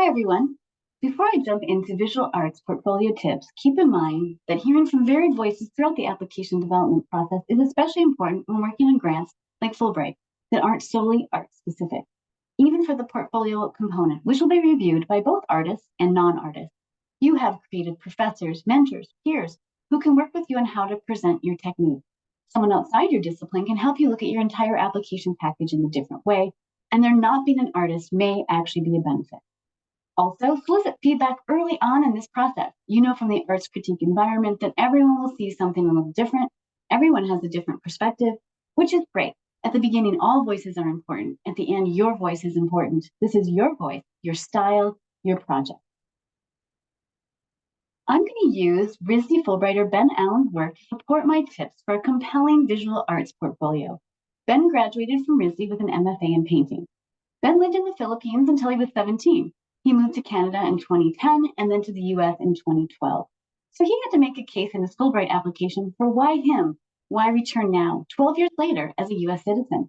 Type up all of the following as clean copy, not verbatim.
Hi, everyone. Before I jump into visual arts portfolio tips, keep in mind that hearing from varied voices throughout the application development process is especially important when working on grants like Fulbright that aren't solely art specific, even for the portfolio component, which will be reviewed by both artists and non-artists. You have creative professors, mentors, peers who can work with you on how to present your technique. Someone outside your discipline can help you look at your entire application package in a different way, and there not being an artist may actually be a benefit. Also, solicit feedback early on in this process. You know from the arts critique environment that everyone will see something a little different. Everyone has a different perspective, which is great. At the beginning, all voices are important. At the end, your voice is important. This is your voice, your style, your project. I'm going to use RISD Fulbrighter Ben Allen's work to support my tips for a compelling visual arts portfolio. Ben graduated from RISD with an MFA in painting. Ben lived in the Philippines until he was 17. He moved to Canada in 2010 and then to the US in 2012. So he had to make a case in his Fulbright application for why him, why return now, 12 years later as a US citizen.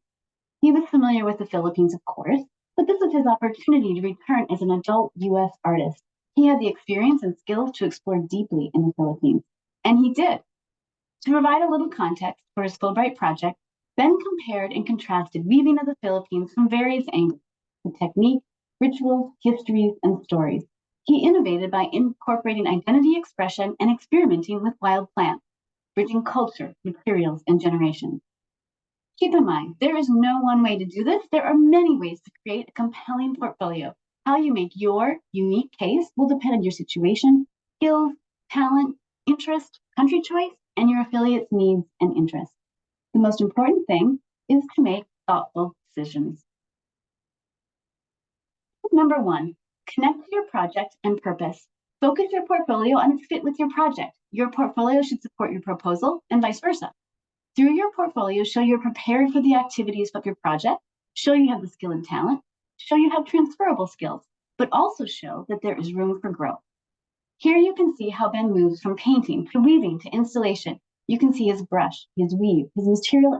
He was familiar with the Philippines, of course, but this was his opportunity to return as an adult US artist. He had the experience and skills to explore deeply in the Philippines, and he did. To provide a little context for his Fulbright project, Ben compared and contrasted weaving of the Philippines from various angles, the technique, rituals, histories, and stories. He innovated by incorporating identity expression and experimenting with wild plants, bridging culture, materials, and generations. Keep in mind, there is no one way to do this. There are many ways to create a compelling portfolio. How you make your unique case will depend on your situation, skills, talent, interest, country choice, and your affiliate's needs and interests. The most important thing is to make thoughtful decisions. Number 1, connect to your project and purpose. Focus your portfolio on its fit with your project. Your portfolio should support your proposal and vice versa. Through your portfolio, show you're prepared for the activities of your project, show you have the skill and talent, show you have transferable skills, but also show that there is room for growth. Here you can see how Ben moves from painting to weaving to installation. You can see his brush, his weave, his material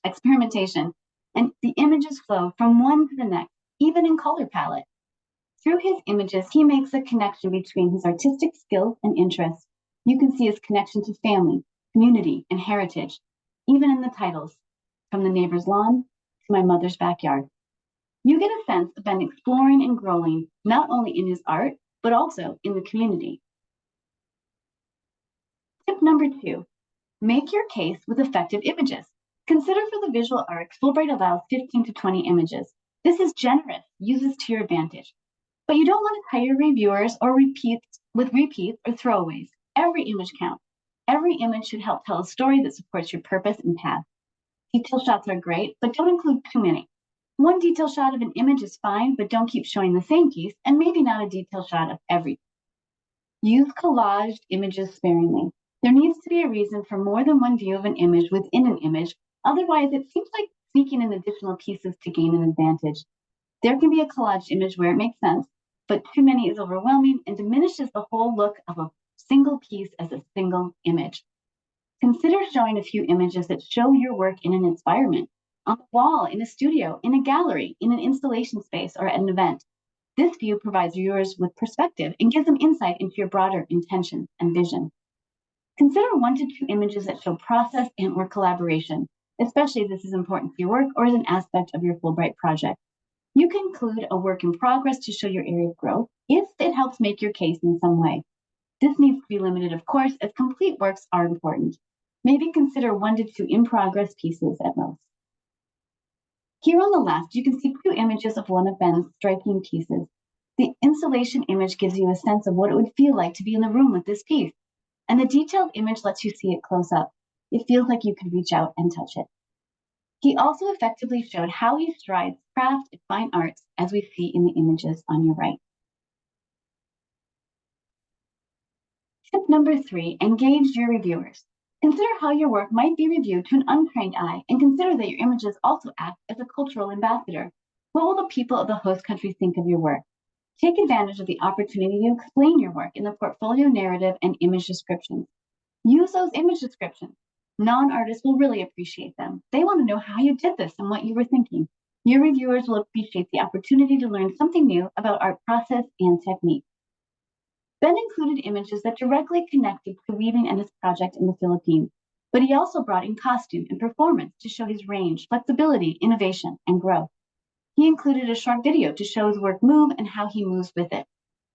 experimentation, and the images flow from one to the next, even in color palette. Through his images, he makes a connection between his artistic skills and interests. You can see his connection to family, community, and heritage, even in the titles, from the neighbor's lawn to my mother's backyard. You get a sense of Ben exploring and growing, not only in his art, but also in the community. Tip number 2, make your case with effective images. Consider for the visual arts, Fulbright allows 15 to 20 images. This is generous, use this to your advantage. But you don't want to tire reviewers or repeats or throwaways. Every image counts. Every image should help tell a story that supports your purpose and path. Detail shots are great, but don't include too many. One detail shot of an image is fine, but don't keep showing the same piece, and maybe not a detail shot of everything. Use collaged images sparingly. There needs to be a reason for more than one view of an image within an image. Otherwise, it seems like sneaking in additional pieces to gain an advantage. There can be a collaged image where it makes sense, but too many is overwhelming and diminishes the whole look of a single piece as a single image. Consider showing a few images that show your work in an environment, on the wall, in a studio, in a gallery, in an installation space, or at an event. This view provides viewers with perspective and gives them insight into your broader intention and vision. Consider 1 to 2 images that show process and or collaboration, especially if this is important to your work or is an aspect of your Fulbright project. You can include a work in progress to show your area of growth if it helps make your case in some way. This needs to be limited, of course, as complete works are important. Maybe consider 1 to 2 in-progress pieces at most. Here on the left, you can see 2 images of one of Ben's striking pieces. The installation image gives you a sense of what it would feel like to be in the room with this piece, and the detailed image lets you see it close up. It feels like you could reach out and touch it. He also effectively showed how he strides craft and fine arts, as we see in the images on your right. Tip number 3, engage your reviewers. Consider how your work might be reviewed to an untrained eye, and consider that your images also act as a cultural ambassador. What will the people of the host country think of your work? Take advantage of the opportunity to explain your work in the portfolio narrative and image descriptions. Use those image descriptions. Non-artists will really appreciate them. They want to know how you did this and what you were thinking. Your reviewers will appreciate the opportunity to learn something new about art process and technique. Ben included images that directly connected to weaving and his project in the Philippines, but he also brought in costume and performance to show his range, flexibility, innovation, and growth. He included a short video to show his work move and how he moves with it.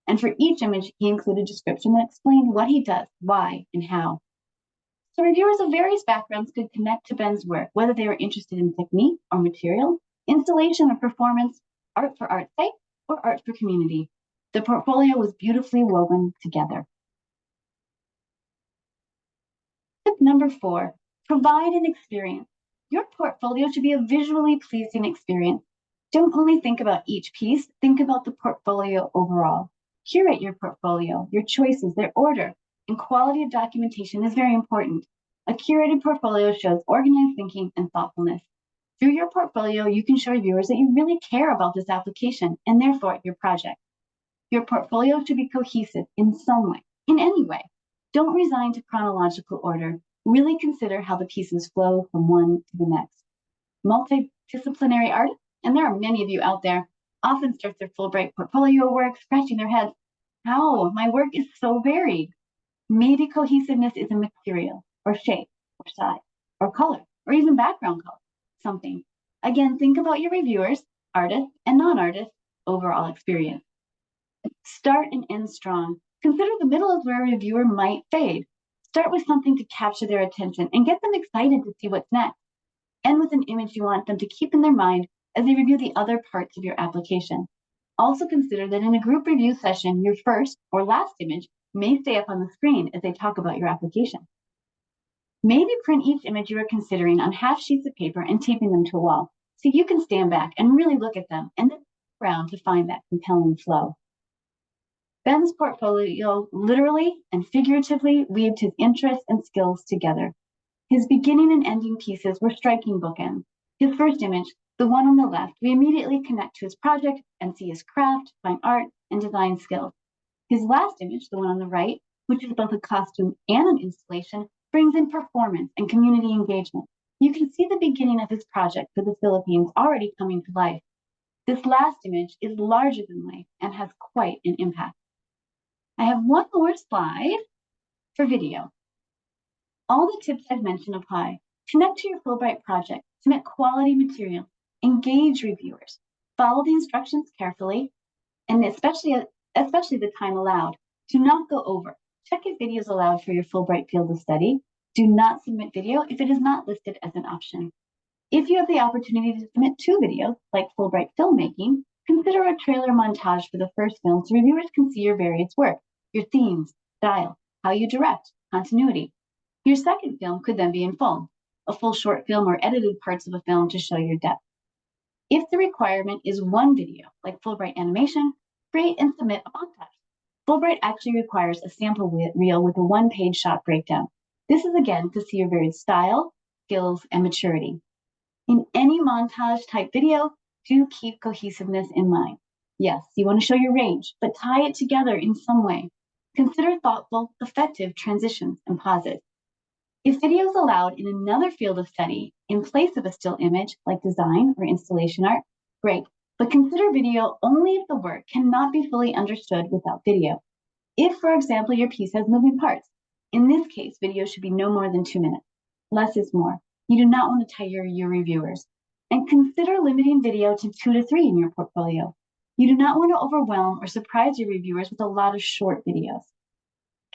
And for each image, he included a description that explained what he does, why, and how. So reviewers of various backgrounds could connect to Ben's work, whether they were interested in technique or material, installation or performance, art for art's sake, or art for community. The portfolio was beautifully woven together. Tip number 4, provide an experience. Your portfolio should be a visually pleasing experience. Don't only think about each piece, think about the portfolio overall. Curate your portfolio, your choices, their order, and quality of documentation is very important. A curated portfolio shows organized thinking and thoughtfulness. Through your portfolio, you can show reviewers that you really care about this application and therefore your project. Your portfolio should be cohesive in some way, in any way. Don't resign to chronological order. Really consider how the pieces flow from one to the next. Multidisciplinary artists, and there are many of you out there, often start their Fulbright portfolio work scratching their heads. How? My work is so varied. Maybe cohesiveness is a material, or shape, or size, or color, or even background color, something. Again, think about your reviewers, artists and non-artists, overall experience. Start and end strong. Consider the middle of where a reviewer might fade. Start with something to capture their attention and get them excited to see what's next. End with an image you want them to keep in their mind as they review the other parts of your application. Also consider that in a group review session, your first or last image may stay up on the screen as they talk about your application. Maybe print each image you are considering on half sheets of paper and taping them to a wall so you can stand back and really look at them and then look around to find that compelling flow. Ben's portfolio literally and figuratively weaved his interests and skills together. His beginning and ending pieces were striking bookends. His first image, the one on the left, we immediately connect to his project and see his craft, fine art, and design skills. His last image, the one on the right, which is both a costume and an installation, brings in performance and community engagement. You can see the beginning of his project for the Philippines already coming to life. This last image is larger than life and has quite an impact. I have one more slide for video. All the tips I've mentioned apply. Connect to your Fulbright project, submit quality material, engage reviewers, follow the instructions carefully, and especially the time allowed. Do not go over. Check if video is allowed for your Fulbright field of study. Do not submit video if it is not listed as an option. If you have the opportunity to submit 2 videos, like Fulbright filmmaking, consider a trailer montage for the first film so reviewers can see your various work, your themes, style, how you direct, continuity. Your second film could then be in full, a full short film or edited parts of a film to show your depth. If the requirement is 1 video, like Fulbright animation, create and submit a montage. Fulbright actually requires a sample reel with a 1-page shot breakdown. This is again to see your varied style, skills, and maturity. In any montage type video, do keep cohesiveness in mind. Yes, you want to show your range, but tie it together in some way. Consider thoughtful, effective transitions and pauses. If video is allowed in another field of study in place of a still image, like design or installation art, great. But consider video only if the work cannot be fully understood without video. If, for example, your piece has moving parts, in this case, video should be no more than 2 minutes. Less is more. You do not want to tire your reviewers. And consider limiting video to 2 to 3 in your portfolio. You do not want to overwhelm or surprise your reviewers with a lot of short videos.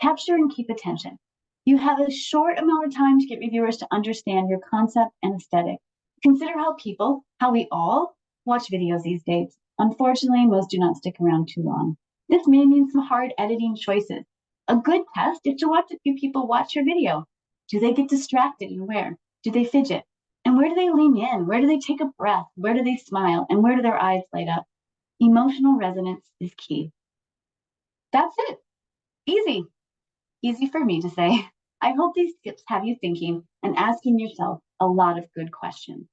Capture and keep attention. You have a short amount of time to get reviewers to understand your concept and aesthetic. Consider how we all watch videos these days. Unfortunately, most do not stick around too long. This may mean some hard editing choices. A good test is to watch a few people watch your video. Do they get distracted and where? Do they fidget? And where do they lean in? Where do they take a breath? Where do they smile? And where do their eyes light up? Emotional resonance is key. That's it. Easy. Easy for me to say. I hope these tips have you thinking and asking yourself a lot of good questions.